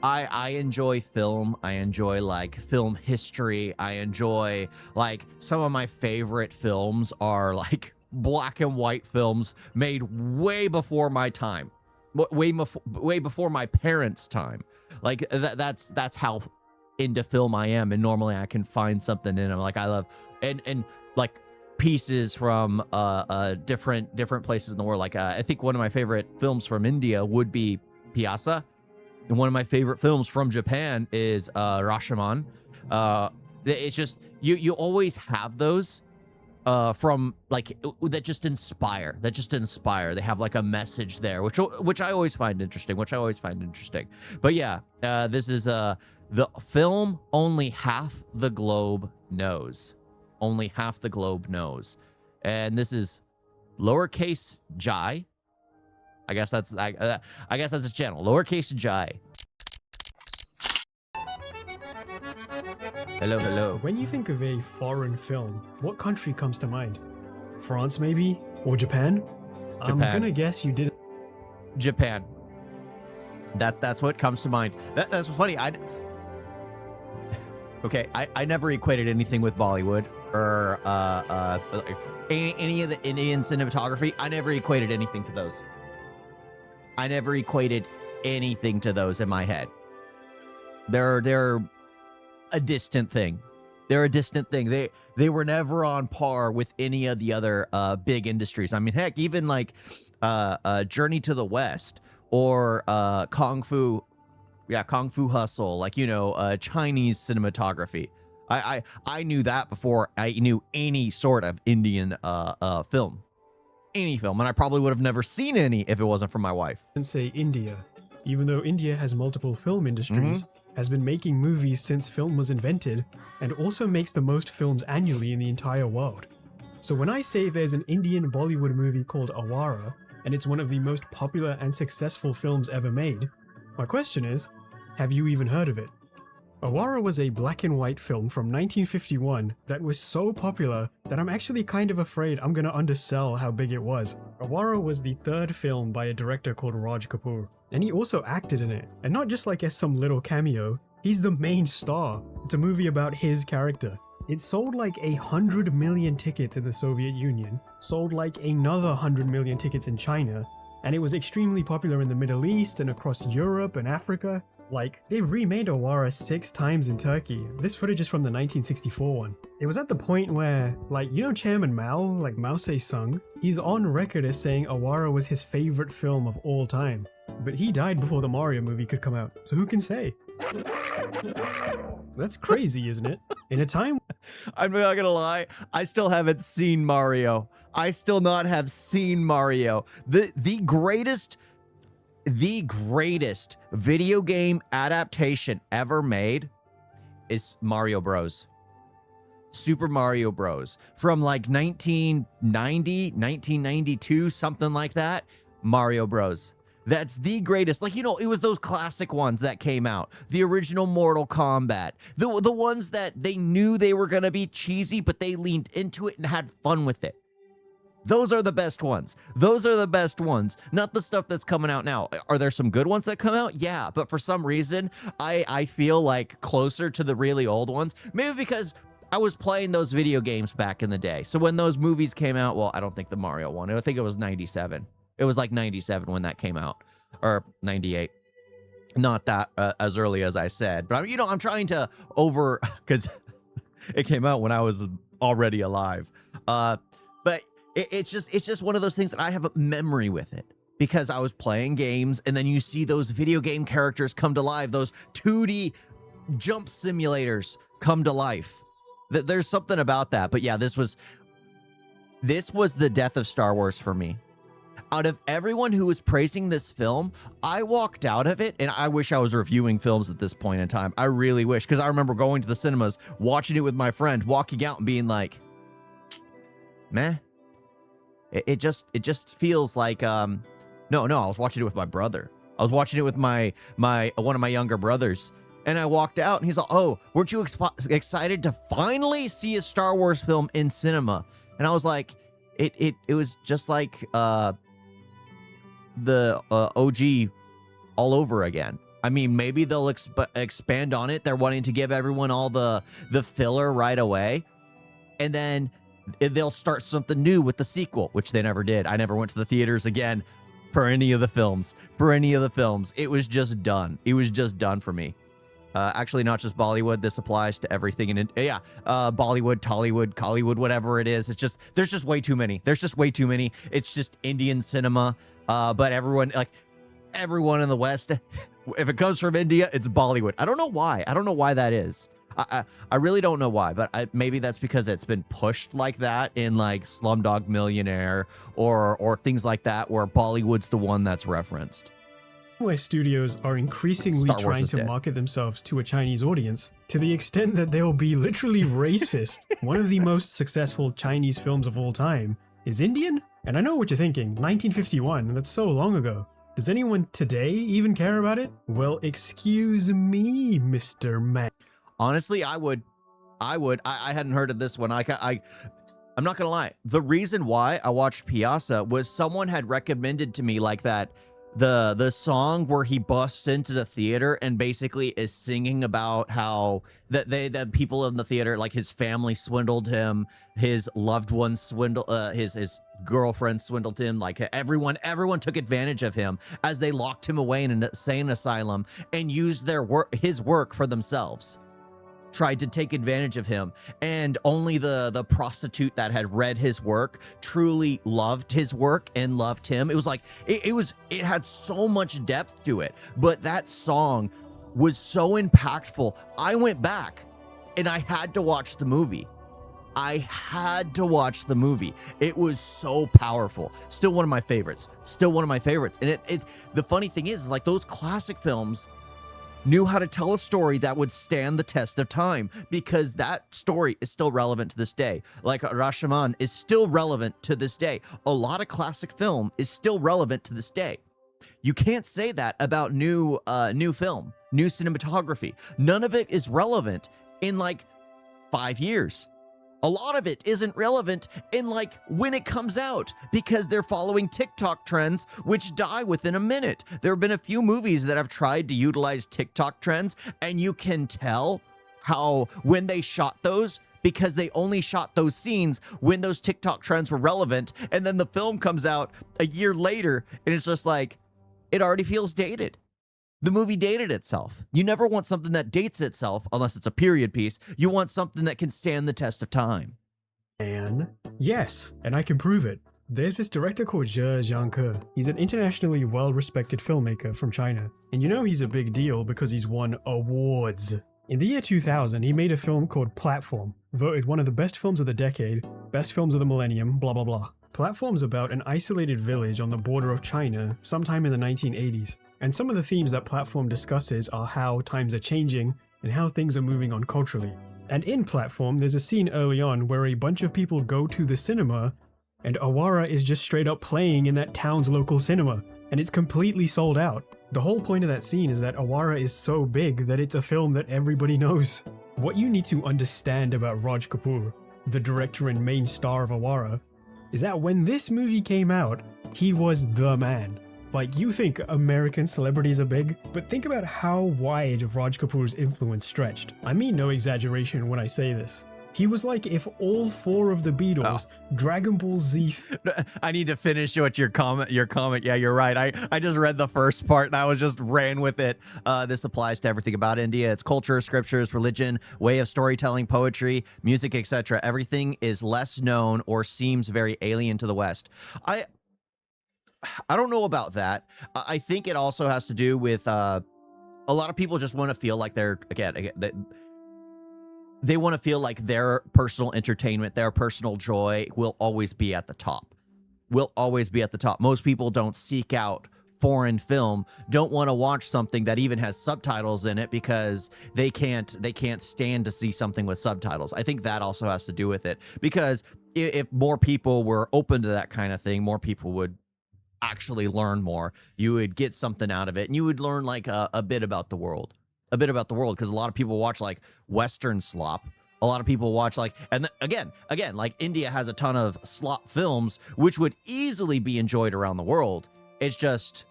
I enjoy film. I enjoy like film history. I enjoy like some of my favorite films are like black and white films made way before my time, way before my parents' time. Like that's how into film I am, and normally I can find something in them. Like I love and like pieces from different places in the world. Like I think one of my favorite films from India would be Piazza. And one of my favorite films from Japan is Rashomon. It's just you always have those from like that just inspire. They have like a message there, which I always find interesting. But yeah, this is the film only half the globe knows. Only half the globe knows, and this is lowercase Jai. I guess that's his channel. Lowercase Jai. Hello. When you think of a foreign film, what country comes to mind? France, maybe? Or Japan? I'm gonna guess you did. Japan. That's what comes to mind. That's funny. I never equated anything with Bollywood or any of the Indian cinematography. I never equated anything to those. In my head. They're a distant thing. They were never on par with any of the other big industries. I mean, heck, even like Journey to the West or Kung Fu Hustle, like, you know, Chinese cinematography. I knew that before I knew any sort of Indian film. Any film, and I probably would have never seen any if it wasn't for my wife. And say India, even though India has multiple film industries, has been making movies since film was invented, and also makes the most films annually in the entire world. So when I say there's an Indian Bollywood movie called Awaara, and it's one of the most popular and successful films ever made, my question is, have you even heard of it? Awaara was a black and white film from 1951 that was so popular that I'm actually kind of afraid I'm gonna undersell how big it was. Awaara was the third film by a director called Raj Kapoor, and he also acted in it, and not just like as some little cameo, he's the main star. It's a movie about his character. It sold like 100 million tickets in the Soviet Union, sold like another 100 million tickets in China, and it was extremely popular in the Middle East and across Europe and Africa. Like, they've remade Awaara 6 times in Turkey. This footage is from the 1964 one. It was at the point where, like, you know Chairman Mao, like Mao Se-sung? He's on record as saying Awaara was his favorite film of all time. But he died before the Mario movie could come out, so who can say? That's crazy, isn't it? In a time... I'm not gonna lie, I still haven't seen Mario. The greatest video game adaptation ever made is Mario Bros. Super Mario Bros. From like 1990, 1992, something like that. Mario Bros. That's the greatest. Like, you know, it was those classic ones that came out. The original Mortal Kombat. The ones that they knew they were going to be cheesy, but they leaned into it and had fun with it. Those are the best ones. Not the stuff that's coming out now. Are there some good ones that come out? Yeah, but for some reason, I feel like closer to the really old ones. Maybe because I was playing those video games back in the day. So when those movies came out, well, I don't think the Mario one. I think it was 97. It was like 97 when that came out. Or 98. Not that as early as I said. But, you know, I'm trying to because it came out when I was already alive. But it's just one of those things that I have a memory with it. Because I was playing games, and then you see those video game characters come to life. Those 2D jump simulators come to life. There's something about that. But yeah, this was the death of Star Wars for me. Out of everyone who was praising this film, I walked out of it, and I wish I was reviewing films at this point in time. I really wish, because I remember going to the cinemas, watching it with my friend, walking out and being like, meh. It just feels like, no, I was watching it with my brother. I was watching it with one of my younger brothers. And I walked out, and he's like, oh, weren't you excited to finally see a Star Wars film in cinema? And I was like, it was just like, the OG all over again. I mean, maybe they'll expand on it. They're wanting to give everyone all the filler right away. And then they'll start something new with the sequel, which they never did. I never went to the theaters again for any of the films. It was just done. It was just done for me. Actually, not just Bollywood. This applies to everything. Bollywood, Tollywood, Collywood, whatever it is. It's just, there's just way too many. It's just Indian cinema. But everyone in the West, if it comes from India, it's Bollywood. I don't know why that is. I really don't know why, but maybe that's because it's been pushed like that in like Slumdog Millionaire or things like that, where Bollywood's the one that's referenced. Where studios are increasingly trying to market themselves to a Chinese audience to the extent that they'll be literally racist. One of the most successful Chinese films of all time is Indian? And I know what you're thinking, 1951, that's so long ago. Does anyone today even care about it? Well, excuse me, Mr. Man. Honestly, I would. I hadn't heard of this one. I'm not gonna lie. The reason why I watched Piazza was someone had recommended to me like that the song where he busts into the theater and basically is singing about how the people in the theater, like his family swindled him, his loved ones swindled, his girlfriend swindled him, like everyone took advantage of him as they locked him away in an insane asylum and used his work for themselves. Tried to take advantage of him, and only the prostitute that had read his work truly loved his work and loved him. It was like it had so much depth to it, but that song was so impactful. I went back and I had to watch the movie. It was so powerful. Still one of my favorites. And the funny thing is like those classic films knew how to tell a story that would stand the test of time, because that story is still relevant to this day. Like Rashomon is still relevant to this day. A lot of classic film is still relevant to this day. You can't say that about new film, new cinematography. None of it is relevant in like 5 years. A lot of it isn't relevant in like when it comes out, because they're following TikTok trends, which die within a minute. There have been a few movies that have tried to utilize TikTok trends, and you can tell how when they shot those, because they only shot those scenes when those TikTok trends were relevant, and then the film comes out a year later and it's just like, it already feels dated. The movie dated itself. You never want something that dates itself unless it's a period piece. You want something that can stand the test of time. And yes, and I can prove it. There's this director called Zhe Jiangke. He's an internationally well-respected filmmaker from China. And you know he's a big deal because he's won awards. In the year 2000, he made a film called Platform, voted one of the best films of the decade, best films of the millennium, blah blah blah. Platform's about an isolated village on the border of China sometime in the 1980s. And some of the themes that Platform discusses are how times are changing and how things are moving on culturally. And in Platform, there's a scene early on where a bunch of people go to the cinema and Awaara is just straight up playing in that town's local cinema, and it's completely sold out. The whole point of that scene is that Awaara is so big that it's a film that everybody knows. What you need to understand about Raj Kapoor, the director and main star of Awaara, is that when this movie came out, he was the man. Like, you think American celebrities are big, but think about how wide Raj Kapoor's influence stretched. I mean no exaggeration when I say this. He was like if all 4 of the Beatles, Dragon Ball Z... I need to finish what your comment. Yeah, you're right. I just read the first part and I was just ran with it. This applies to everything about India. It's culture, scriptures, religion, way of storytelling, poetry, music, etc. Everything is less known or seems very alien to the West. I don't know about that. I think it also has to do with a lot of people just want to feel like they're, they want to feel like their personal entertainment, their personal joy will always be at the top. Most people don't seek out foreign film, don't want to watch something that even has subtitles in it because they can't stand to see something with subtitles. I think that also has to do with it, because if more people were open to that kind of thing, more people would actually learn more. You would get something out of it, and you would learn like a bit about the world. Because a lot of people watch like Western slop. A lot of people watch like, and again, like India has a ton of slop films which would easily be enjoyed around the world. It's just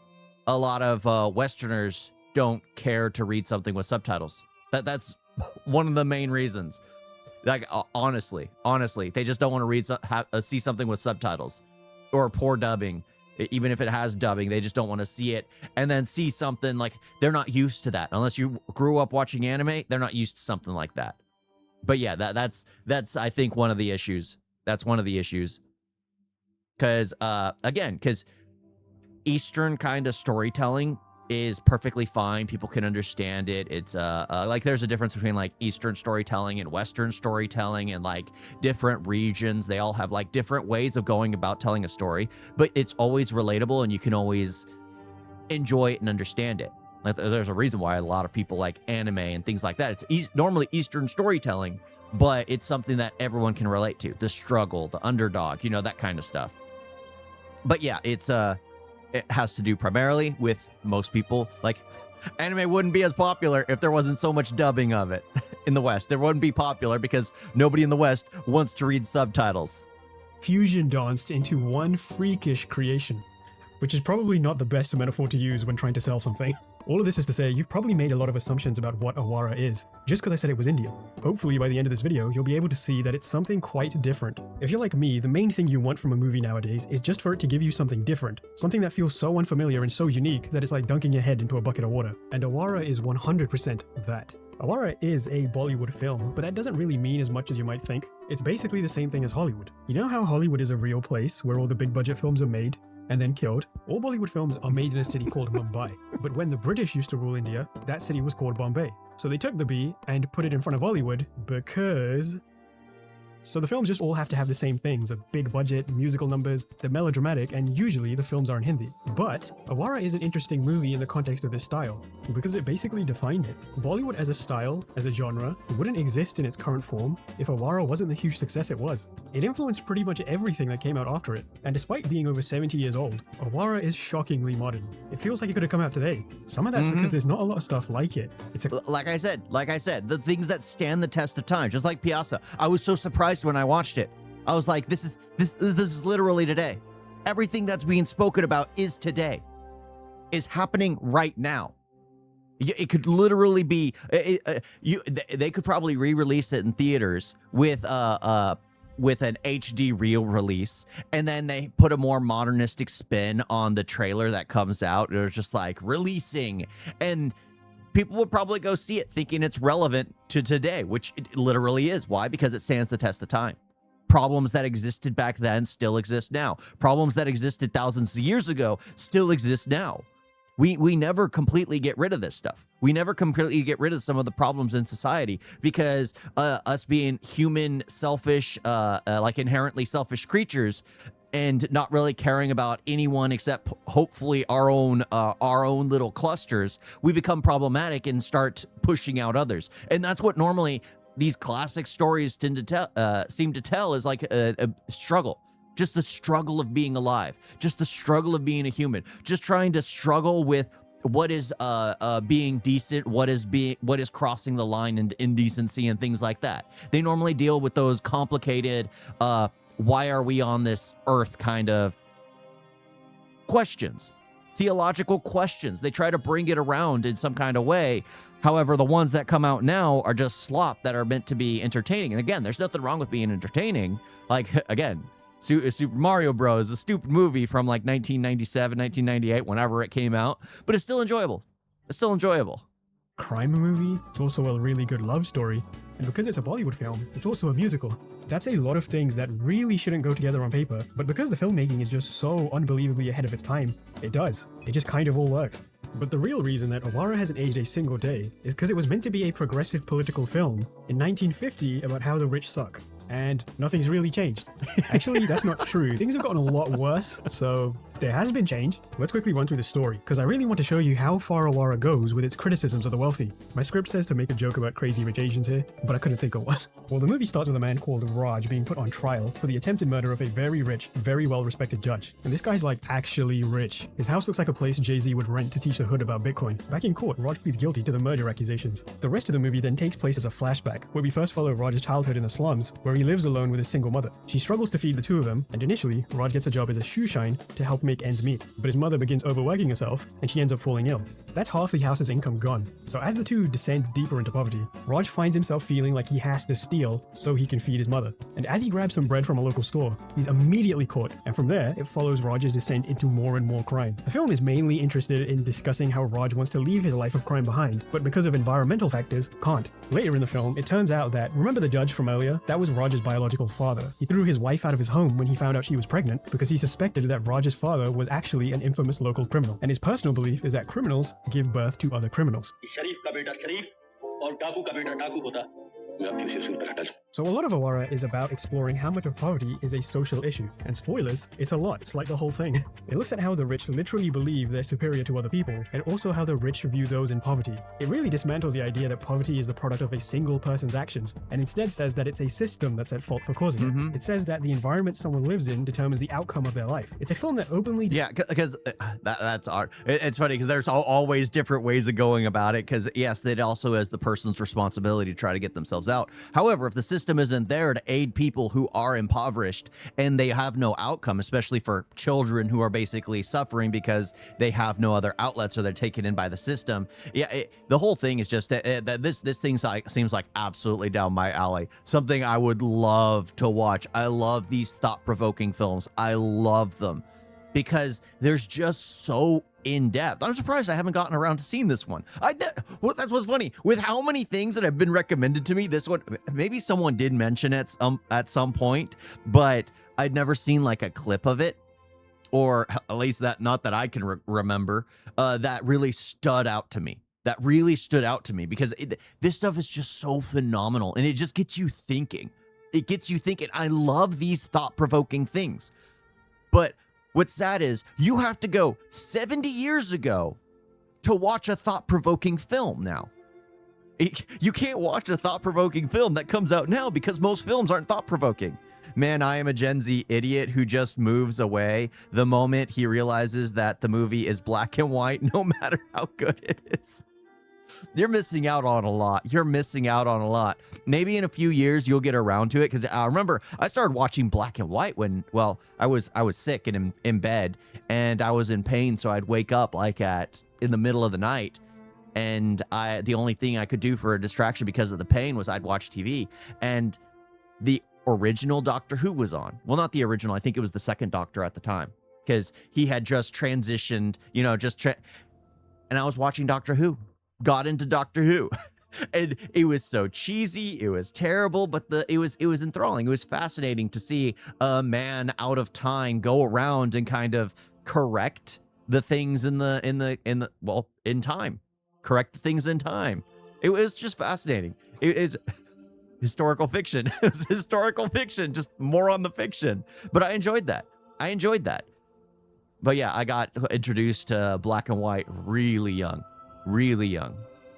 a lot of Westerners don't care to read something with subtitles. That's one of the main reasons. Like, honestly, they just don't want to see something with subtitles or poor dubbing. Even if it has dubbing, they just don't want to see it and then see something like they're not used to that. Unless you grew up watching anime, they're not used to something like that. But yeah, that's I think one of the issues. That's one of the issues. Because because Eastern kind of storytelling is perfectly fine. People can understand it. It's like there's a difference between like Eastern storytelling and Western storytelling, and like different regions. They all have like different ways of going about telling a story, but it's always relatable and you can always enjoy it and understand it. Like, there's a reason why a lot of people like anime and things like that. It's normally Eastern storytelling, but it's something that everyone can relate to. The struggle, the underdog, you know, that kind of stuff. But yeah, it has to do primarily with most people. Like, anime wouldn't be as popular if there wasn't so much dubbing of it in the West. It wouldn't be popular because nobody in the West wants to read subtitles. Fusion danced into one freakish creation, which is probably not the best metaphor to use when trying to sell something. All of this is to say, you've probably made a lot of assumptions about what Awaara is, just because I said it was India. Hopefully by the end of this video, you'll be able to see that it's something quite different. If you're like me, the main thing you want from a movie nowadays is just for it to give you something different, something that feels so unfamiliar and so unique that it's like dunking your head into a bucket of water. And Awaara is 100% that. Awaara is a Bollywood film, but that doesn't really mean as much as you might think. It's basically the same thing as Hollywood. You know how Hollywood is a real place where all the big budget films are made and then killed? All Bollywood films are made in a city called Mumbai. But when the British used to rule India, that city was called Bombay. So they took the B and put it in front of Hollywood because... So the films just all have to have the same things, a big budget, musical numbers, they're melodramatic, and usually the films are in Hindi. But Awaara is an interesting movie in the context of this style, because it basically defined it. Bollywood as a style, as a genre, wouldn't exist in its current form if Awaara wasn't the huge success it was. It influenced pretty much everything that came out after it, and despite being over 70 years old, Awaara is shockingly modern. It feels like it could have come out today. Some of that's because there's not a lot of stuff like it. It's like I said, the things that stand the test of time, just like Piazza. I was so surprised when I watched it. I was like, this is literally today. Everything that's being spoken about is today, is happening right now. It could literally be they could probably re-release it in theaters with an HD reel release, and then they put a more modernistic spin on the trailer that comes out. It was just like releasing, and people would probably go see it thinking it's relevant to today, which it literally is. Why? Because it stands the test of time. Problems that existed back then still exist now. Problems that existed thousands of years ago still exist now. We never completely get rid of this stuff. We never completely get rid of some of the problems in society because us being human, selfish, like inherently selfish creatures, and not really caring about anyone except hopefully our own little clusters, we become problematic and start pushing out others. And that's what normally these classic stories tend to seem to tell, is like a struggle. Just the struggle of being alive, just the struggle of being a human, just trying to struggle with what is being decent, what is crossing the line into indecency and things like that. They normally deal with those complicated why are we on this earth kind of questions, theological questions. They try to bring it around in some kind of way. However, the ones that come out now are just slop that are meant to be entertaining. And again, there's nothing wrong with being entertaining. Like, again, Super Mario Bros. A stupid movie from like 1997, 1998, whenever it came out, but it's still enjoyable. It's still enjoyable. Crime movie, it's also a really good love story. And because it's a Bollywood film, it's also a musical. That's a lot of things that really shouldn't go together on paper, but because the filmmaking is just so unbelievably ahead of its time, it does. It just kind of all works. But the real reason that Awaara hasn't aged a single day is because it was meant to be a progressive political film in 1950 about how the rich suck. And nothing's really changed. Actually, that's not true. Things have gotten a lot worse, so there has been change. Let's quickly run through the story, because I really want to show you how far Awaara goes with its criticisms of the wealthy. My script says to make a joke about crazy rich Asians here, but I couldn't think of one. Well, the movie starts with a man called Raj being put on trial for the attempted murder of a very rich, very well-respected judge. And this guy's like actually rich. His house looks like a place Jay-Z would rent to teach the hood about Bitcoin. Back in court, Raj pleads guilty to the murder accusations. The rest of the movie then takes place as a flashback, where we first follow Raj's childhood in the slums, where he lives alone with his single mother. She struggles to feed the two of them, and initially, Raj gets a job as a shoe shine to help make ends meet, but his mother begins overworking herself and she ends up falling ill. That's half the house's income gone. So as the two descend deeper into poverty, Raj finds himself feeling like he has to steal so he can feed his mother. And as he grabs some bread from a local store, he's immediately caught, and from there, it follows Raj's descent into more and more crime. The film is mainly interested in discussing how Raj wants to leave his life of crime behind, but because of environmental factors, can't. Later in the film, it turns out that, remember the judge from earlier? That was Raj's biological father. He threw his wife out of his home when he found out she was pregnant because he suspected that Raj's father was actually an infamous local criminal. And his personal belief is that criminals give birth to other criminals. So a lot of Awaara is about exploring how much of poverty is a social issue. And spoilers, it's a lot. It's like the whole thing. It looks at how the rich literally believe they're superior to other people, and also how the rich view those in poverty. It really dismantles the idea that poverty is the product of a single person's actions, and instead says that it's a system that's at fault for causing it. It says that the environment someone lives in determines the outcome of their life. It's a film that openly... Yeah, because that's art. It's funny because there's always different ways of going about it, because yes, it also is the person's responsibility to try to get themselves out. However, if the system isn't there to aid people who are impoverished and they have no outcome, especially for children who are basically suffering because they have no other outlets or they're taken in by the system. Yeah, the whole thing is just that this thing seems like absolutely down my alley. Something I would love to watch. I love these thought-provoking films. I love them because there's just so in-depth. I'm surprised I haven't gotten around to seeing this one. Well, that's what's funny. With how many things that have been recommended to me, this one, maybe someone did mention it at some point, but I'd never seen like a clip of it, or at least not that I can remember, that really stood out to me. That really stood out to me because this stuff is just so phenomenal, and it just gets you thinking. It gets you thinking. I love these thought-provoking things, but what's sad is you have to go 70 years ago to watch a thought-provoking film now. You can't watch a thought-provoking film that comes out now because most films aren't thought-provoking. Man, I am a Gen Z idiot who just moves away the moment he realizes that the movie is black and white, no matter how good it is. You're missing out on a lot. You're missing out on a lot. Maybe in a few years you'll get around to it, because I remember I started watching black and white when, well, I was sick and in bed, and I was in pain, so I'd wake up like in the middle of the night, and the only thing I could do for a distraction because of the pain was I'd watch TV, and the original Doctor Who was on. Well, not the original. I think it was the second Doctor at the time, because he had just transitioned, and I was watching Doctor Who. Got into Doctor Who, and it was so cheesy, it was terrible, but it was enthralling. It was fascinating to see a man out of time go around and kind of correct the things in time. Correct the things in time. It was just fascinating. It's historical fiction. It was historical fiction, just more on the fiction. But I enjoyed that. But yeah, I got introduced to black and white really young.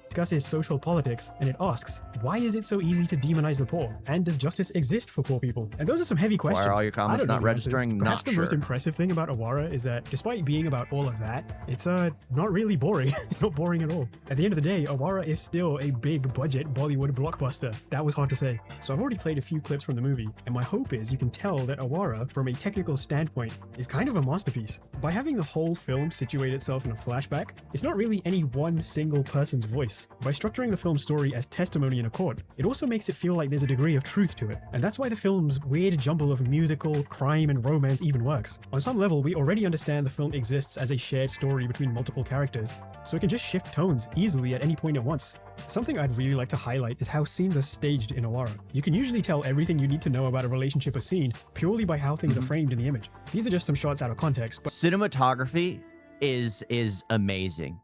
Discusses social politics, and it asks, why is it so easy to demonize the poor? And does justice exist for poor people? And those are some heavy questions. Why are all your comments not registering? Perhaps the most impressive thing about Awaara is that despite being about all of that, it's not really boring. It's not boring at all. At the end of the day, Awaara is still a big budget Bollywood blockbuster. That was hard to say. So I've already played a few clips from the movie, and my hope is you can tell that Awaara, from a technical standpoint, is kind of a masterpiece. By having the whole film situate itself in a flashback, it's not really any one single person's voice. By structuring the film's story as testimony in a court, it also makes it feel like there's a degree of truth to it. And that's why the film's weird jumble of musical, crime, and romance even works. On some level, we already understand the film exists as a shared story between multiple characters, so it can just shift tones easily at any point at once. Something I'd really like to highlight is how scenes are staged in Awaara. You can usually tell everything you need to know about a relationship or scene purely by how things are framed in the image. These are just some shots out of context, but cinematography is amazing.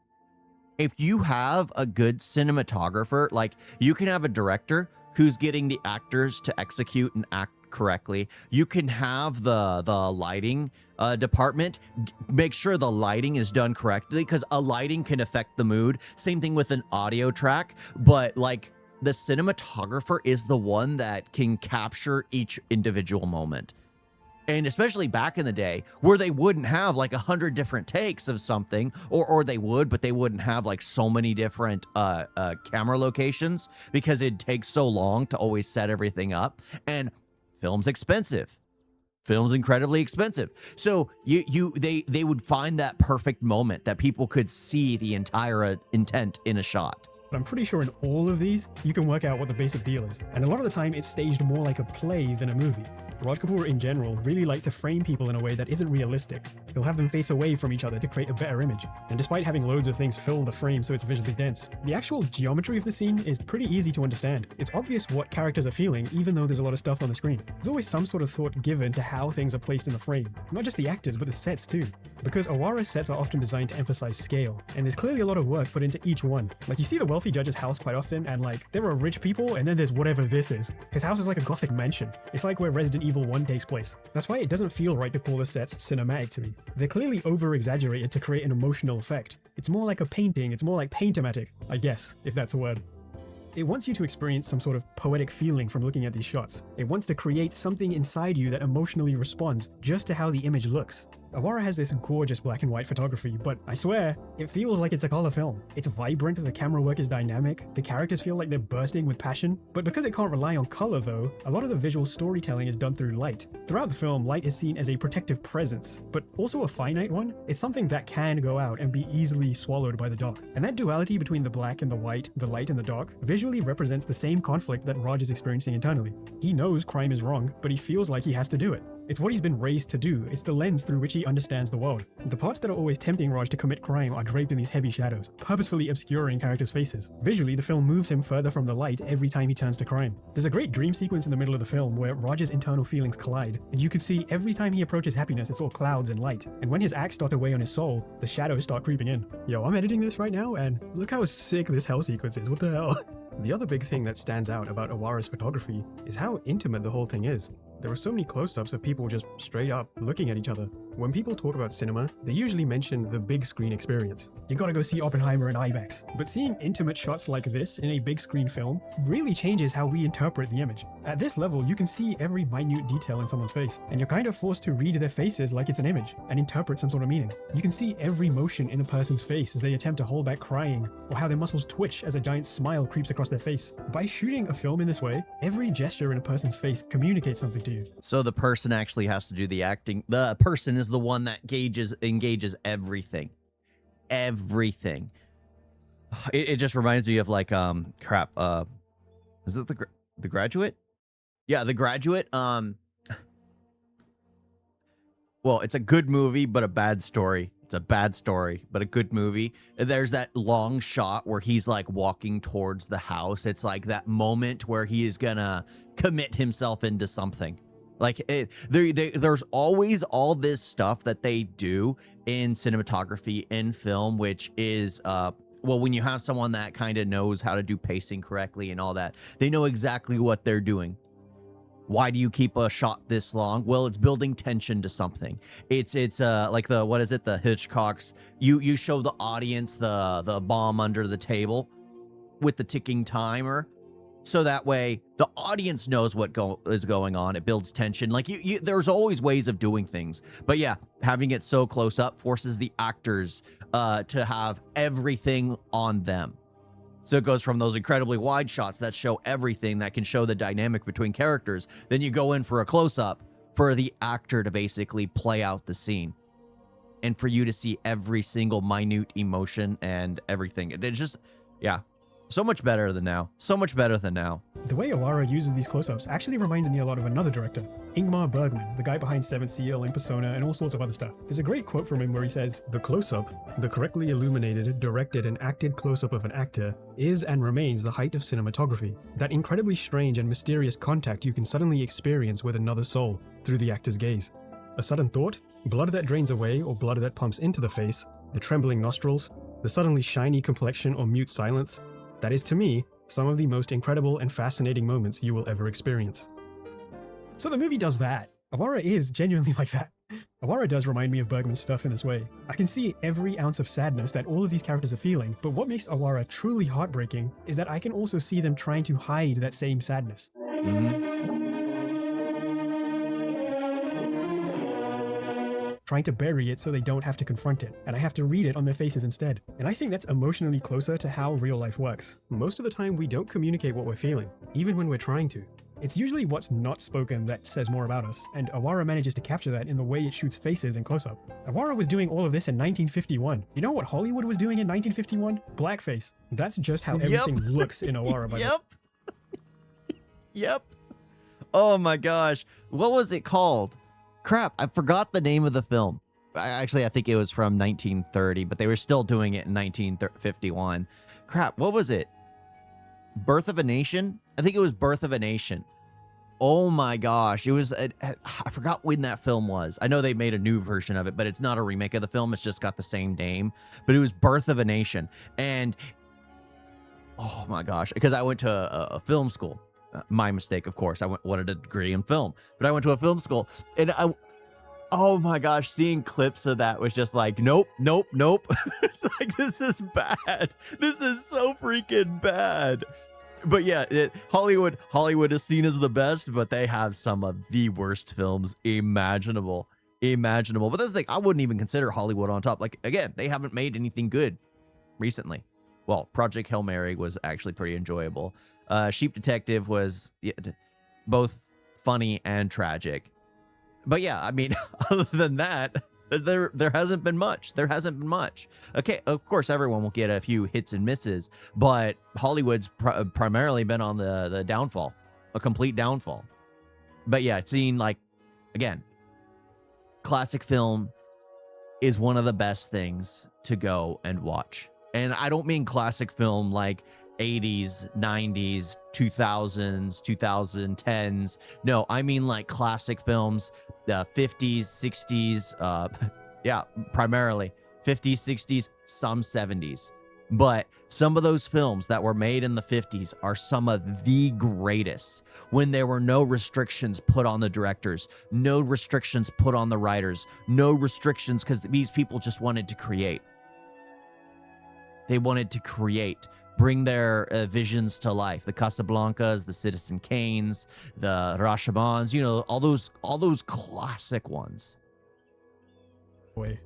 If you have a good cinematographer, like you can have a director who's getting the actors to execute and act correctly. You can have the lighting department make sure the lighting is done correctly, because a lighting can affect the mood. Same thing with an audio track, but like the cinematographer is the one that can capture each individual moment. And especially back in the day where they wouldn't have like 100 different takes of something, or they would, but they wouldn't have like so many different camera locations because it takes so long to always set everything up. And film's expensive. Film's incredibly expensive. So they would find that perfect moment that people could see the entire intent in a shot. But I'm pretty sure in all of these, you can work out what the basic deal is. And a lot of the time, it's staged more like a play than a movie. Raj Kapoor in general really like to frame people in a way that isn't realistic. He'll have them face away from each other to create a better image. And despite having loads of things fill the frame so it's visually dense, the actual geometry of the scene is pretty easy to understand. It's obvious what characters are feeling even though there's a lot of stuff on the screen. There's always some sort of thought given to how things are placed in the frame. Not just the actors, but the sets too. Because Awaara's sets are often designed to emphasize scale, and there's clearly a lot of work put into each one. Like you see the wealthy judge's house quite often, and like there are rich people, and then there's whatever this is. His house is like a gothic mansion. It's like where Resident Evil 1 takes place. That's why it doesn't feel right to call the sets cinematic to me. They're clearly over-exaggerated to create an emotional effect. It's more like a painting, it's more like paintomatic, I guess, if that's a word. It wants you to experience some sort of poetic feeling from looking at these shots. It wants to create something inside you that emotionally responds just to how the image looks. Awaara has this gorgeous black and white photography, but I swear, it feels like it's a color film. It's vibrant, the camera work is dynamic, the characters feel like they're bursting with passion. But because it can't rely on color though, a lot of the visual storytelling is done through light. Throughout the film, light is seen as a protective presence, but also a finite one. It's something that can go out and be easily swallowed by the dark. And that duality between the black and the white, the light and the dark, visually represents the same conflict that Raj is experiencing internally. He knows crime is wrong, but he feels like he has to do it. It's what he's been raised to do. It's the lens through which he understands the world. The parts that are always tempting Raj to commit crime are draped in these heavy shadows, purposefully obscuring characters' faces. Visually, the film moves him further from the light every time he turns to crime. There's a great dream sequence in the middle of the film where Raj's internal feelings collide, and you can see every time he approaches happiness, it's all clouds and light. And when his acts start to weigh on his soul, the shadows start creeping in. Yo, I'm editing this right now, and look how sick this hell sequence is. What the hell? The other big thing that stands out about Awaara's photography is how intimate the whole thing is. There are so many close-ups of people just straight up looking at each other. When people talk about cinema, they usually mention the big screen experience. You gotta go see Oppenheimer in IMAX. But seeing intimate shots like this in a big screen film really changes how we interpret the image. At this level, you can see every minute detail in someone's face, and you're kind of forced to read their faces like it's an image and interpret some sort of meaning. You can see every motion in a person's face as they attempt to hold back crying, or how their muscles twitch as a giant smile creeps across their face. By shooting a film in this way, every gesture in a person's face communicates something to you. So the person actually has to do the acting. The person is the one that engages everything. Everything. It just reminds me of like crap. Is it the Graduate? Yeah, The Graduate. Well, it's a good movie, but a bad story. It's a bad story, but a good movie. There's that long shot where he's like walking towards the house. It's like that moment where he is gonna commit himself into something. Like there's always all this stuff that they do in cinematography, in film, which is well, when you have someone that kind of knows how to do pacing correctly and all that, they know exactly what they're doing. Why do you keep a shot this long? Well, it's building tension to something. It's like the, what is it, the Hitchcock's, you show the audience the bomb under the table with the ticking timer, so that way the audience knows what is going on. It builds tension. Like there's always ways of doing things, but yeah, having it so close up forces the actors to have everything on them. So it goes from those incredibly wide shots that show everything, that can show the dynamic between characters. Then you go in for a close-up for the actor to basically play out the scene, and for you to see every single minute emotion and everything. It's just, yeah, so much better than now. So much better than now. The way Awaara uses these close-ups actually reminds me a lot of another director, Ingmar Bergman, the guy behind Seventh Seal and Persona and all sorts of other stuff. There's a great quote from him where he says, "The close-up, the correctly illuminated, directed and acted close-up of an actor, is and remains the height of cinematography. That incredibly strange and mysterious contact you can suddenly experience with another soul through the actor's gaze. A sudden thought, blood that drains away or blood that pumps into the face, the trembling nostrils, the suddenly shiny complexion or mute silence. That is, to me, some of the most incredible and fascinating moments you will ever experience." So the movie does that. Awaara is genuinely like that. Awaara does remind me of Bergman's stuff in this way. I can see every ounce of sadness that all of these characters are feeling, but what makes Awaara truly heartbreaking is that I can also see them trying to hide that same sadness. Trying to bury it so they don't have to confront it, and I have to read it on their faces instead. And I think that's emotionally closer to how real life works. Most of the time we don't communicate what we're feeling, even when we're trying to. It's usually what's not spoken that says more about us, and Awaara manages to capture that in the way it shoots faces in close-up. Awaara was doing all of this in 1951. You know what Hollywood was doing in 1951? Blackface. That's just how everything looks in Awaara. By Yep. Yep. Oh my gosh. What was it called? Crap, I forgot the name of the film. I think it was from 1930, but they were still doing it in 1951. Crap, what was it? Birth of a Nation? I think it was Birth of a Nation. Oh my gosh. It was, I forgot when that film was. I know they made a new version of it, but it's not a remake of the film. It's just got the same name. But it was Birth of a Nation. And, oh my gosh, because I went to a film school. My mistake, of course. I wanted a degree in film, but I went to a film school, and oh my gosh, seeing clips of that was just like, nope. It's like, this is bad. This is so freaking bad. But yeah, Hollywood is seen as the best, but they have some of the worst films imaginable. But that's the thing, I wouldn't even consider Hollywood on top. Like, again, they haven't made anything good recently. Well, Project Hail Mary was actually pretty enjoyable. Sheep Detective was both funny and tragic. But yeah, I mean, other than that, there hasn't been much. Okay, of course, everyone will get a few hits and misses, but Hollywood's primarily been on the downfall, a complete downfall. But yeah, seeing, like, again, classic film is one of the best things to go and watch. And I don't mean classic film like 80s, 90s, 2000s, 2010s. No, I mean like classic films, the 50s, 60s, yeah, primarily 50s, 60s, some 70s. But some of those films that were made in the 50s are some of the greatest, when there were no restrictions put on the directors, no restrictions put on the writers, no restrictions, because these people just wanted to create. They wanted to create, bring their visions to life. The Casablancas, the Citizen Kanes, the Rashamans, you know, all those classic ones.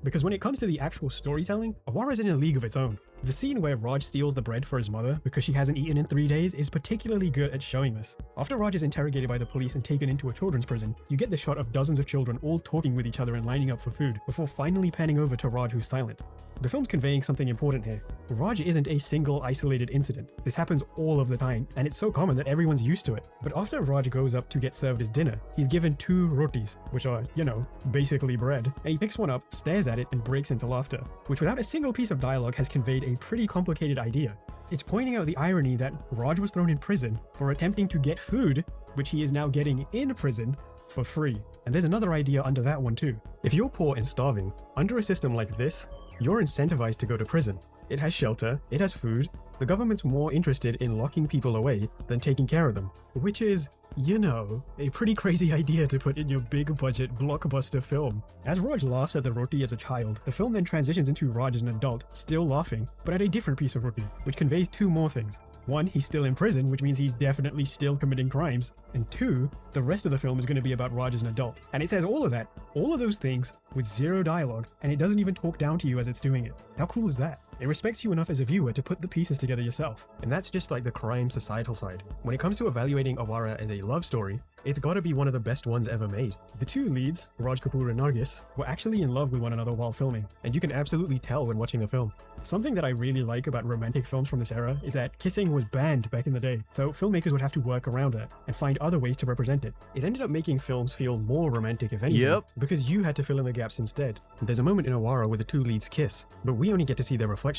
Because when it comes to the actual storytelling, Awaara's in a league of its own. The scene where Raj steals the bread for his mother because she hasn't eaten in 3 days is particularly good at showing this. After Raj is interrogated by the police and taken into a children's prison, you get the shot of dozens of children all talking with each other and lining up for food, before finally panning over to Raj, who's silent. The film's conveying something important here. Raj isn't a single isolated incident. This happens all of the time, and it's so common that everyone's used to it. But after Raj goes up to get served his dinner, he's given 2 rotis, which are, you know, basically bread, and he picks one up, stares at it, and breaks into laughter, which without a single piece of dialogue has conveyed a pretty complicated idea. It's pointing out the irony that Raj was thrown in prison for attempting to get food, which he is now getting in prison for free. And there's another idea under that one too. If you're poor and starving, under a system like this, you're incentivized to go to prison. It has shelter, it has food. The government's more interested in locking people away than taking care of them, which is, you know, a pretty crazy idea to put in your big budget blockbuster film. As Raj laughs at the roti as a child, the film then transitions into Raj as an adult, still laughing, but at a different piece of roti, which conveys 2 more things. 1, he's still in prison, which means he's definitely still committing crimes. And 2, the rest of the film is going to be about Raj as an adult. And it says all of that, all of those things, with 0 dialogue, and it doesn't even talk down to you as it's doing it. How cool is that? It respects you enough as a viewer to put the pieces together yourself. And that's just like the crime societal side. When it comes to evaluating Awaara as a love story, it's gotta be one of the best ones ever made. The 2 leads, Raj Kapoor and Nargis, were actually in love with one another while filming, and you can absolutely tell when watching the film. Something that I really like about romantic films from this era is that kissing was banned back in the day, so filmmakers would have to work around that and find other ways to represent it. It ended up making films feel more romantic, if anything, because you had to fill in the gaps instead. There's a moment in Awaara where the 2 leads kiss, but we only get to see their reflections.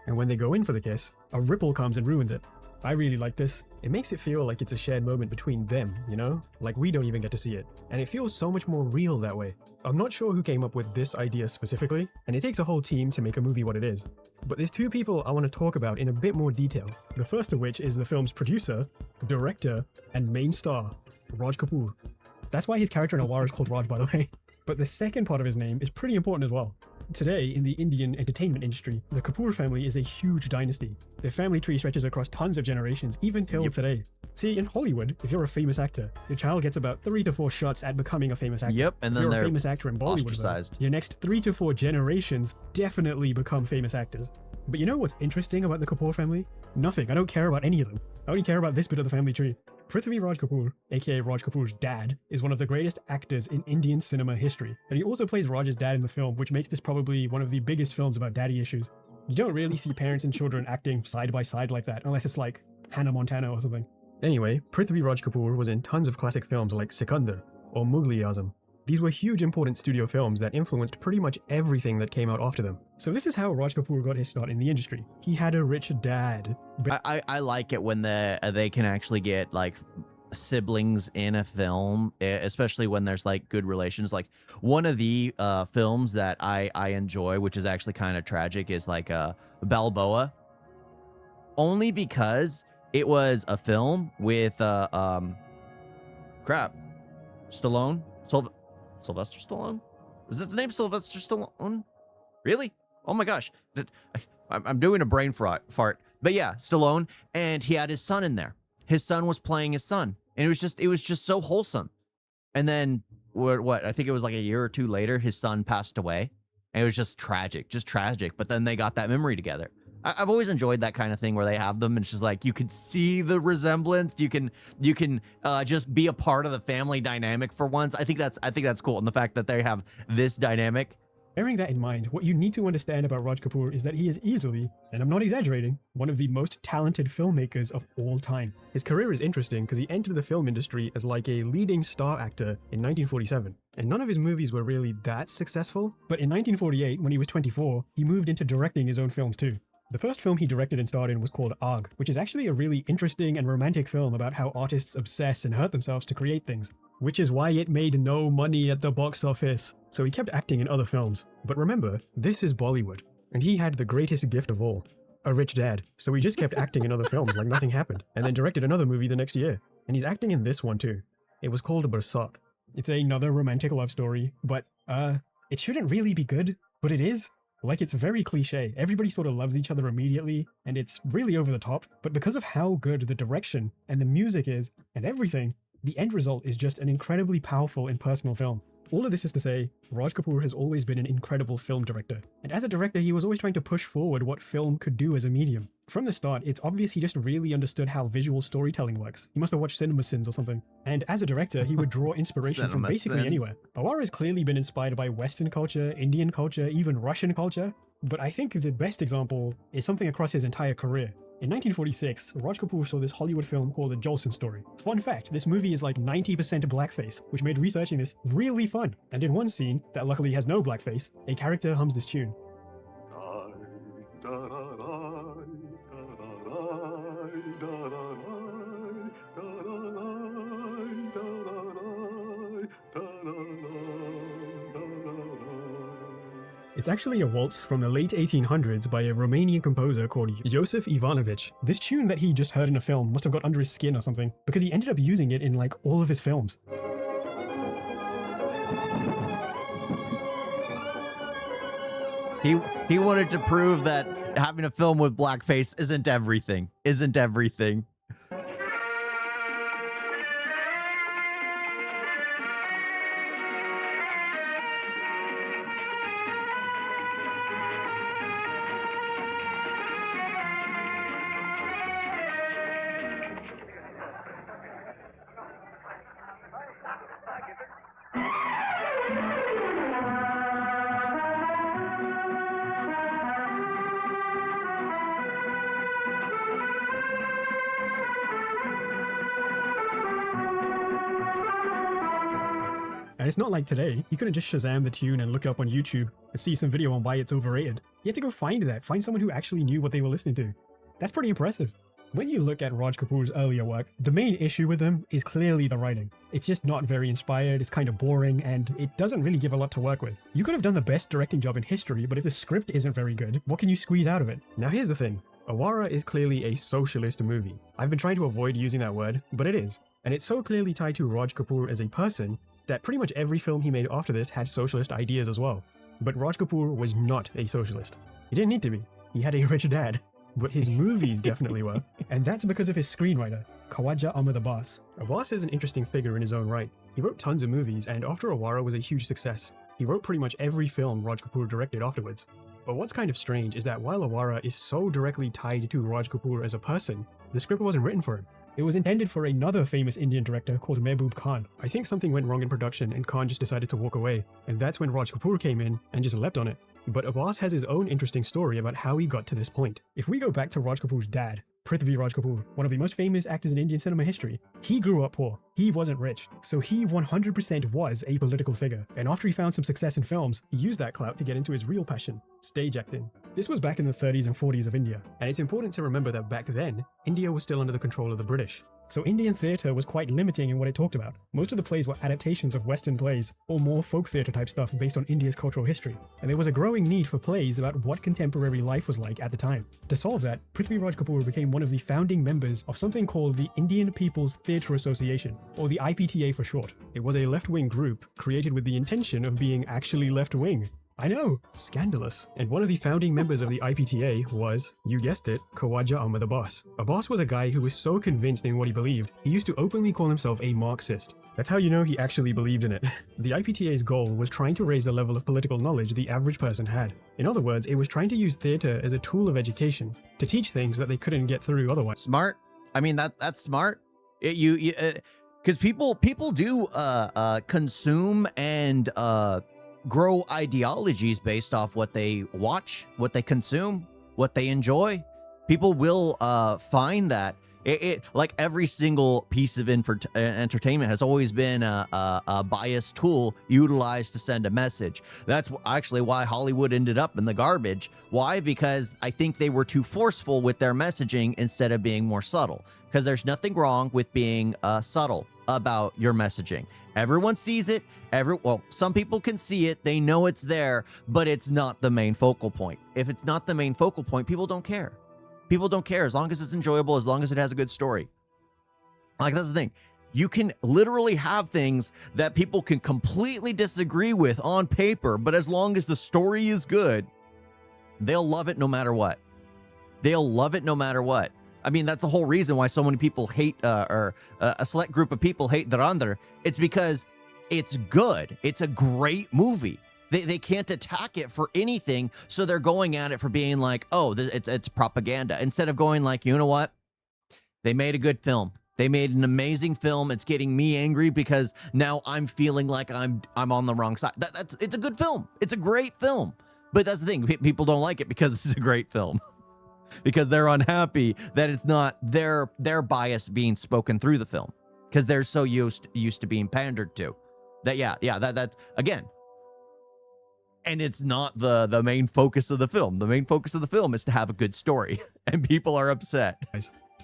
And when they go in for the kiss, a ripple comes and ruins it. I really like this. It makes it feel like it's a shared moment between them, you know? Like we don't even get to see it. And it feels so much more real that way. I'm not sure who came up with this idea specifically, and it takes a whole team to make a movie what it is. But there's 2 people I want to talk about in a bit more detail. The first of which is the film's producer, director, and main star, Raj Kapoor. That's why his character in Awaara is called Raj, by the way. But the second part of his name is pretty important as well. Today, in the Indian entertainment industry, the Kapoor family is a huge dynasty. Their family tree stretches across tons of generations, even till today. See, in Hollywood, if you're a famous actor, your child gets about 3 to 4 shots at becoming a famous actor. And then if you're they're a famous actor in Bollywood, ostracized. Your next 3 to 4 generations definitely become famous actors. But you know what's interesting about the Kapoor family? Nothing. I don't care about any of them. I only care about this bit of the family tree. Prithvi Raj Kapoor, aka Raj Kapoor's dad, is one of the greatest actors in Indian cinema history, and he also plays Raj's dad in the film, which makes this probably one of the biggest films about daddy issues. You don't really see parents and children acting side by side like that, unless it's like Hannah Montana or something. Anyway, Prithvi Raj Kapoor was in tons of classic films like Sikandar or Mughal-e-Azam. These were huge important studio films that influenced pretty much everything that came out after them. So this is how Raj Kapoor got his start in the industry. He had a rich dad. I like it when they can actually get like siblings in a film, especially when there's like good relations. Like one of the films that I enjoy, which is actually kind of tragic, is like Balboa. Only because it was a film with Stallone. Sylvester Stallone? Is it the name Sylvester Stallone? Really? Oh my gosh. I'm doing a brain fart. But yeah, Stallone, and he had his son in there. His son was playing his son. And it was just so wholesome. And then what? I think it was like a year or two later, his son passed away. And it was just tragic. But then they got that memory together. I've always enjoyed that kind of thing where they have them and it's just like you can see the resemblance. You can just be a part of the family dynamic for once. I think that's cool, and the fact that they have this dynamic. Bearing that in mind, what you need to understand about Raj Kapoor is that he is easily, and I'm not exaggerating, one of the most talented filmmakers of all time. His career is interesting because he entered the film industry as like a leading star actor in 1947, and none of his movies were really that successful. But in 1948, when he was 24, he moved into directing his own films too. The first film he directed and starred in was called Aag, which is actually a really interesting and romantic film about how artists obsess and hurt themselves to create things, which is why it made no money at the box office. So he kept acting in other films. But remember, this is Bollywood, and he had the greatest gift of all, a rich dad. So he just kept acting in other films like nothing happened, and then directed another movie the next year. And he's acting in this one too. It was called Barsat. It's another romantic love story, but it shouldn't really be good, but it is. Like, it's very cliche. Everybody sort of loves each other immediately, and it's really over the top, but because of how good the direction and the music is, and everything, the end result is just an incredibly powerful and personal film. All of this is to say, Raj Kapoor has always been an incredible film director, and as a director he was always trying to push forward what film could do as a medium. From the start, it's obvious he just really understood how visual storytelling works. He must have watched Cinema Sins or something. And as a director, he would draw inspiration from basically anywhere. Awaara has clearly been inspired by Western culture, Indian culture, even Russian culture, but I think the best example is something across his entire career. In 1946, Raj Kapoor saw this Hollywood film called The Jolson Story. Fun fact, this movie is like 90% blackface, which made researching this really fun. And in one scene, that luckily has no blackface, a character hums this tune. It's actually a waltz from the late 1800s by a Romanian composer called Joseph Ivanović. This tune that he just heard in a film must have got under his skin or something, because he ended up using it in like all of his films. He wanted to prove that having a film with blackface isn't everything. And it's not like today. You couldn't just Shazam the tune and look it up on YouTube and see some video on why it's overrated. You had to go find someone who actually knew what they were listening to. That's pretty impressive. When you look at Raj Kapoor's earlier work, the main issue with him is clearly the writing. It's just not very inspired, it's kind of boring, and it doesn't really give a lot to work with. You could have done the best directing job in history, but if the script isn't very good, what can you squeeze out of it? Now here's the thing. Awaara is clearly a socialist movie. I've been trying to avoid using that word, but it is. And it's so clearly tied to Raj Kapoor as a person that pretty much every film he made after this had socialist ideas as well. But Raj Kapoor was not a socialist. He didn't need to be. He had a rich dad. But his movies definitely were. And that's because of his screenwriter, Khawaja Ahmad Abbas. Abbas is an interesting figure in his own right. He wrote tons of movies, and after Awaara was a huge success, he wrote pretty much every film Raj Kapoor directed afterwards. But what's kind of strange is that while Awaara is so directly tied to Raj Kapoor as a person, the script wasn't written for him. It was intended for another famous Indian director called Mehboob Khan. I think something went wrong in production and Khan just decided to walk away, and that's when Raj Kapoor came in and just leapt on it. But Abbas has his own interesting story about how he got to this point. If we go back to Raj Kapoor's dad, Prithvi Raj Kapoor, one of the most famous actors in Indian cinema history, he grew up poor. He wasn't rich, so he 100% was a political figure. And after he found some success in films, he used that clout to get into his real passion, stage acting. This was back in the 30s and 40s of India, and it's important to remember that back then, India was still under the control of the British. So Indian theatre was quite limiting in what it talked about. Most of the plays were adaptations of Western plays, or more folk theatre type stuff based on India's cultural history. And there was a growing need for plays about what contemporary life was like at the time. To solve that, Prithvi Raj Kapoor became one of the founding members of something called the Indian People's Theatre Association, or the IPTA for short. It was a left-wing group created with the intention of being actually left-wing. I know, scandalous. And one of the founding members of the IPTA was, you guessed it, Khawaja Ahmad Abbas. Abbas was a guy who was so convinced in what he believed, he used to openly call himself a Marxist. That's how you know he actually believed in it. The IPTA's goal was trying to raise the level of political knowledge the average person had. In other words, it was trying to use theatre as a tool of education, to teach things that they couldn't get through otherwise. Smart. I mean, that's smart. Because people do consume and grow ideologies based off what they watch, what they consume, what they enjoy. People will find that it like every single piece of entertainment has always been a biased tool utilized to send a message. That's actually why Hollywood ended up in the garbage. Why? Because I think they were too forceful with their messaging instead of being more subtle. Because there's nothing wrong with being subtle about your messaging. Everyone sees it. Well, some people can see it. They know it's there, but it's not the main focal point. If it's not the main focal point, people don't care. People don't care as long as it's enjoyable, as long as it has a good story. Like, that's the thing. You can literally have things that people can completely disagree with on paper, but as long as the story is good, they'll love it no matter what. They'll love it no matter what. I mean, that's the whole reason why so many people hate, or a select group of people hate Dhurandhar. It's because it's good. It's a great movie. They can't attack it for anything, so they're going at it for being like, oh, it's propaganda. Instead of going like, you know what? They made a good film. They made an amazing film. It's getting me angry because now I'm feeling like I'm on the wrong side. It's a good film. It's a great film. But that's the thing. People don't like it because it's a great film. Because they're unhappy that it's not their bias being spoken through the film, because they're so used to being pandered to. That's again. And it's not the main focus of the film. The main focus of the film is to have a good story, and people are upset.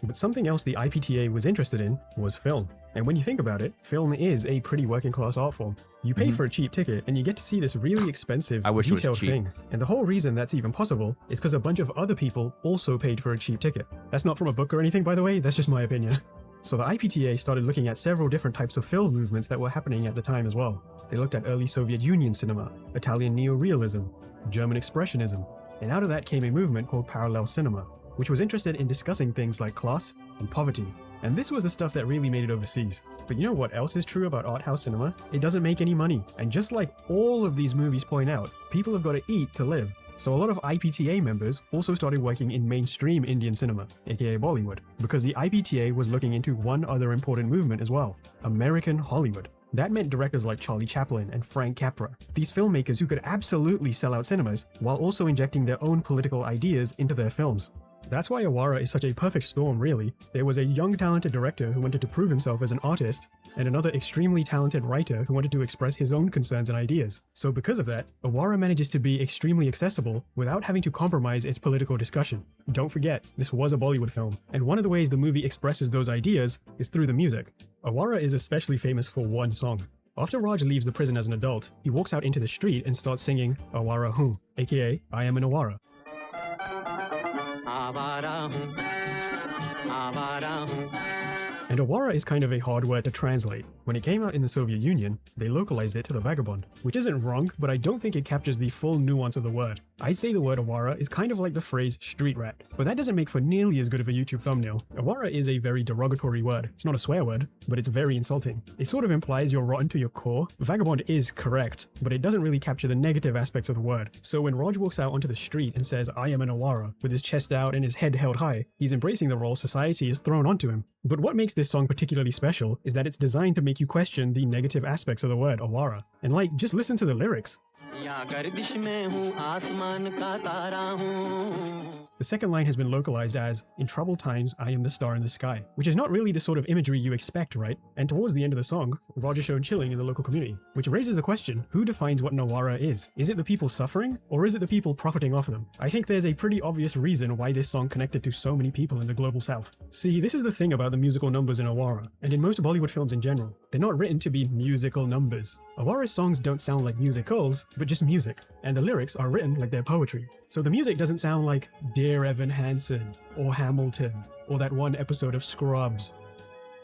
But something else the IPTA was interested in was film. And when you think about it, film is a pretty working class art form. You pay for a cheap ticket and you get to see this really expensive, detailed thing. And the whole reason that's even possible is because a bunch of other people also paid for a cheap ticket. That's not from a book or anything, by the way, that's just my opinion. So the IPTA started looking at several different types of film movements that were happening at the time as well. They looked at early Soviet Union cinema, Italian neorealism, German expressionism, and out of that came a movement called parallel cinema, which was interested in discussing things like class and poverty. And this was the stuff that really made it overseas. But you know what else is true about art house cinema? It doesn't make any money. And just like all of these movies point out, people have got to eat to live. So a lot of IPTA members also started working in mainstream Indian cinema, aka Bollywood, because the IPTA was looking into one other important movement as well, American Hollywood. That meant directors like Charlie Chaplin and Frank Capra, these filmmakers who could absolutely sell out cinemas while also injecting their own political ideas into their films. That's why Awaara is such a perfect storm, really. There was a young talented director who wanted to prove himself as an artist, and another extremely talented writer who wanted to express his own concerns and ideas. So because of that, Awaara manages to be extremely accessible without having to compromise its political discussion. Don't forget, this was a Bollywood film, and one of the ways the movie expresses those ideas is through the music. Awaara is especially famous for one song. After Raj leaves the prison as an adult, he walks out into the street and starts singing Awaara Hoon, aka I am an Awaara. And Awaara is kind of a hard word to translate. When it came out in the Soviet Union, they localized it to the vagabond, which isn't wrong, but I don't think it captures the full nuance of the word. I'd say the word Awaara is kind of like the phrase street rat, but that doesn't make for nearly as good of a YouTube thumbnail. Awaara is a very derogatory word. It's not a swear word, but it's very insulting. It sort of implies you're rotten to your core. Vagabond is correct, but it doesn't really capture the negative aspects of the word. So when Raj walks out onto the street and says, "I am an Awaara," with his chest out and his head held high, he's embracing the role society has thrown onto him. But what makes this song particularly special is that it's designed to make you question the negative aspects of the word Awaara. And like, just listen to the lyrics. The second line has been localized as, "In troubled times, I am the star in the sky," which is not really the sort of imagery you expect, right? And towards the end of the song, Raj is shown chilling in the local community, which raises the question, who defines what an Awaara is? Is it the people suffering, or is it the people profiting off them? I think there's a pretty obvious reason why this song connected to so many people in the global south. See, this is the thing about the musical numbers in Awaara, and in most Bollywood films in general. They're not written to be musical numbers. Awaara's songs don't sound like musicals, but just music, and the lyrics are written like they're poetry. So the music doesn't sound like Dear Evan Hansen, or Hamilton, or that one episode of Scrubs.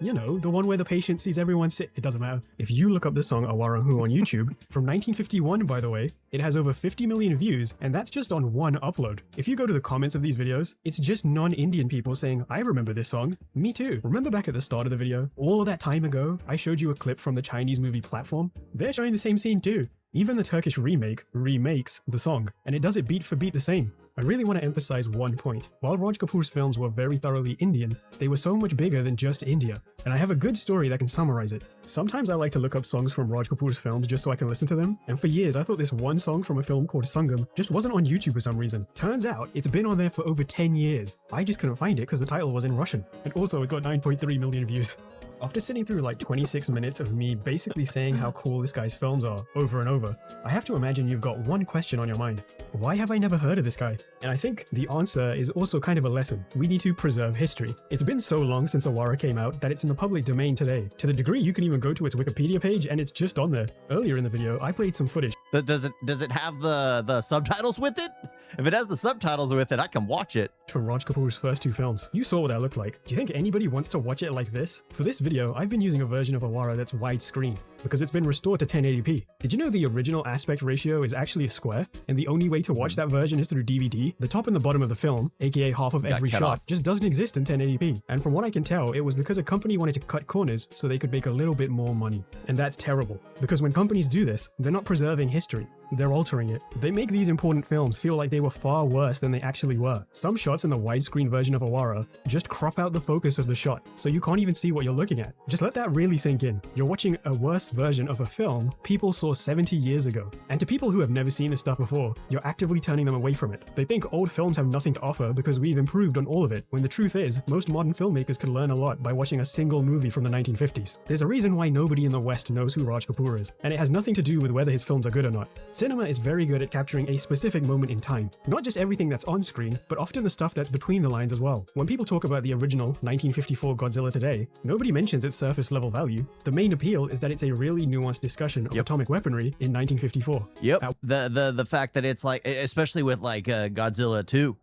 You know, the one where the patient sees everyone sit. It doesn't matter. If you look up the song Awaara Hu on YouTube, from 1951 by the way, it has over 50 million views, and that's just on one upload. If you go to the comments of these videos, it's just non-Indian people saying, "I remember this song. Me too." Remember back at the start of the video, all of that time ago, I showed you a clip from the Chinese movie Platform? They're showing the same scene too. Even the Turkish remake remakes the song, and it does it beat for beat the same. I really want to emphasize one point. While Raj Kapoor's films were very thoroughly Indian, they were so much bigger than just India. And I have a good story that can summarize it. Sometimes I like to look up songs from Raj Kapoor's films just so I can listen to them. And for years, I thought this one song from a film called Sangam just wasn't on YouTube for some reason. Turns out, it's been on there for over 10 years. I just couldn't find it because the title was in Russian. And also, it got 9.3 million views. After sitting through like 26 minutes of me basically saying how cool this guy's films are over and over, I have to imagine you've got one question on your mind. Why have I never heard of this guy? And I think the answer is also kind of a lesson. We need to preserve history. It's been so long since Awaara came out that it's in the public domain today, to the degree you can even go to its Wikipedia page and it's just on there. Earlier in the video, I played some footage. Does it have the subtitles with it? If it has the subtitles with it, I can watch it. From Raj Kapoor's first two films. You saw what that looked like. Do you think anybody wants to watch it like this? For this video, I've been using a version of Awaara that's widescreen, because it's been restored to 1080p. Did you know the original aspect ratio is actually a square? And the only way to watch that version is through DVD? The top and the bottom of the film, aka half of every shot, just doesn't exist in 1080p. And from what I can tell, it was because a company wanted to cut corners so they could make a little bit more money. And that's terrible, because when companies do this, they're not preserving history. They're altering it. They make these important films feel like they were far worse than they actually were. Some shots in the widescreen version of Awaara just crop out the focus of the shot, so you can't even see what you're looking at. Just let that really sink in. You're watching a worse version of a film people saw 70 years ago. And to people who have never seen this stuff before, you're actively turning them away from it. They think old films have nothing to offer because we've improved on all of it, when the truth is, most modern filmmakers can learn a lot by watching a single movie from the 1950s. There's a reason why nobody in the West knows who Raj Kapoor is, and it has nothing to do with whether his films are good or not. Cinema is very good at capturing a specific moment in time. Not just everything that's on screen, but often the stuff that's between the lines as well. When people talk about the original 1954 Godzilla today, nobody mentions its surface level value. The main appeal is that it's a really nuanced discussion of atomic weaponry in 1954. Yep. The fact that it's like, especially with like Godzilla 2,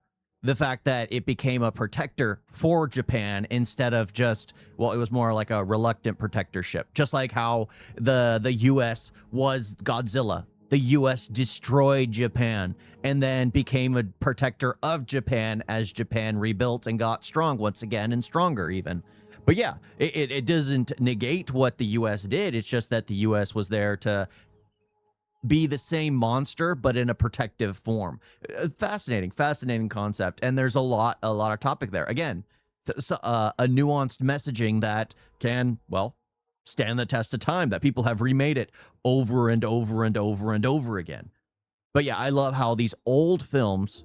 the fact that it became a protector for Japan instead of just, well, it was more like a reluctant protectorship. Just like how the US was Godzilla. The US destroyed Japan and then became a protector of Japan as Japan rebuilt and got strong once again, and stronger even. But yeah, it doesn't negate what the US did. It's just that the US was there to be the same monster, but in a protective form. Fascinating concept. And there's a lot of topic there. Again, a nuanced messaging that can, well, stand the test of time, that people have remade it over and over and over and over again. But yeah, I love how these old films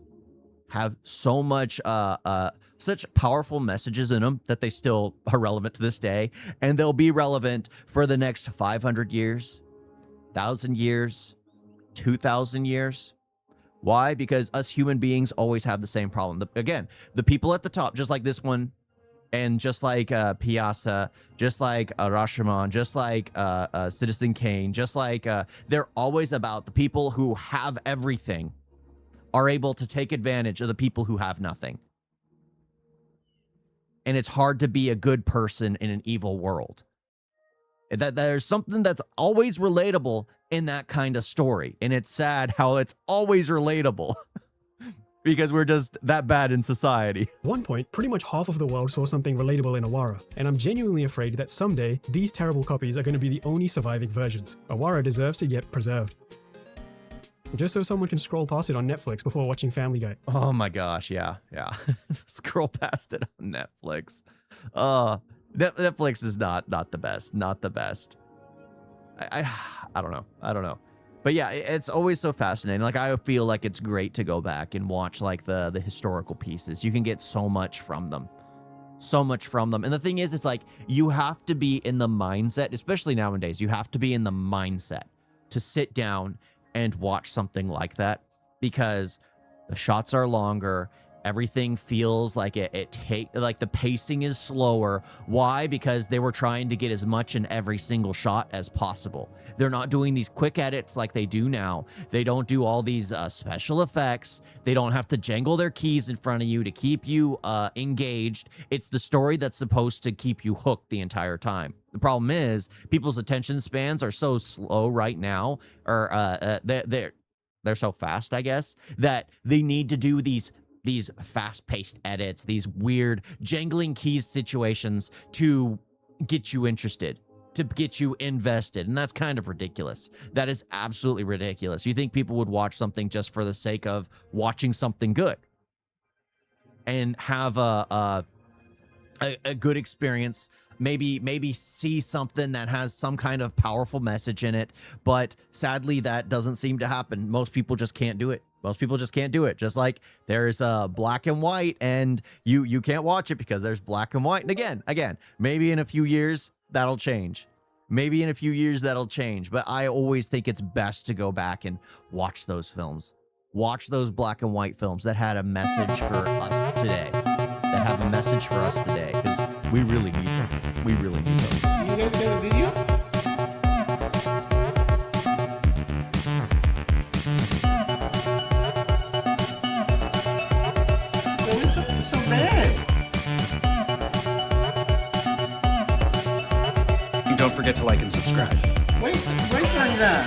have so much, such powerful messages in them that they still are relevant to this day, and they'll be relevant for the next 500 years, 1,000 years, 2,000 years. Why? Because us human beings always have the same problem. Again, the people at the top, just like this one, and just like Piazza, just like Rashomon, just like Citizen Kane, just like they're always about the people who have everything are able to take advantage of the people who have nothing. and it's hard to be a good person in an evil world. That there's something that's always relatable in that kind of story, and it's sad how it's always relatable because we're just that bad in society. At one point, pretty much half of the world saw something relatable in Awaara, and I'm genuinely afraid that someday, these terrible copies are going to be the only surviving versions. Awaara deserves to get preserved. Just so someone can scroll past it on Netflix before watching Family Guy. Oh my gosh, yeah. Scroll past it on Netflix. Netflix is not the best, not the best. I don't know. But yeah, it's always so fascinating. Like, I feel like it's great to go back and watch like the historical pieces. You can get so much from them. And the thing is, it's like you have to be in the mindset, especially nowadays, you have to be in the mindset to sit down and watch something like that, because the shots are longer. Everything feels like like the pacing is slower. Why? Because they were trying to get as much in every single shot as possible. They're not doing these quick edits like they do now. They don't do all these special effects. They don't have to jangle their keys in front of you to keep you engaged. It's the story that's supposed to keep you hooked the entire time. The problem is people's attention spans are so slow right now, or they're so fast, I guess, that they need to do these fast-paced edits, these weird jangling keys situations to get you interested, to get you invested. And that's kind of ridiculous. That is absolutely ridiculous. You think people would watch something just for the sake of watching something good and have a good experience, maybe see something that has some kind of powerful message in it. But sadly, that doesn't seem to happen. Most people just can't do it. Just like there's black and white, and you can't watch it because there's black and white. And again, maybe in a few years that'll change. But I always think it's best to go back and watch those films. Watch those black and white films that had a message for us today. Because we really need them. You guys got a video? So bad. And don't forget to like and subscribe. Wait like that.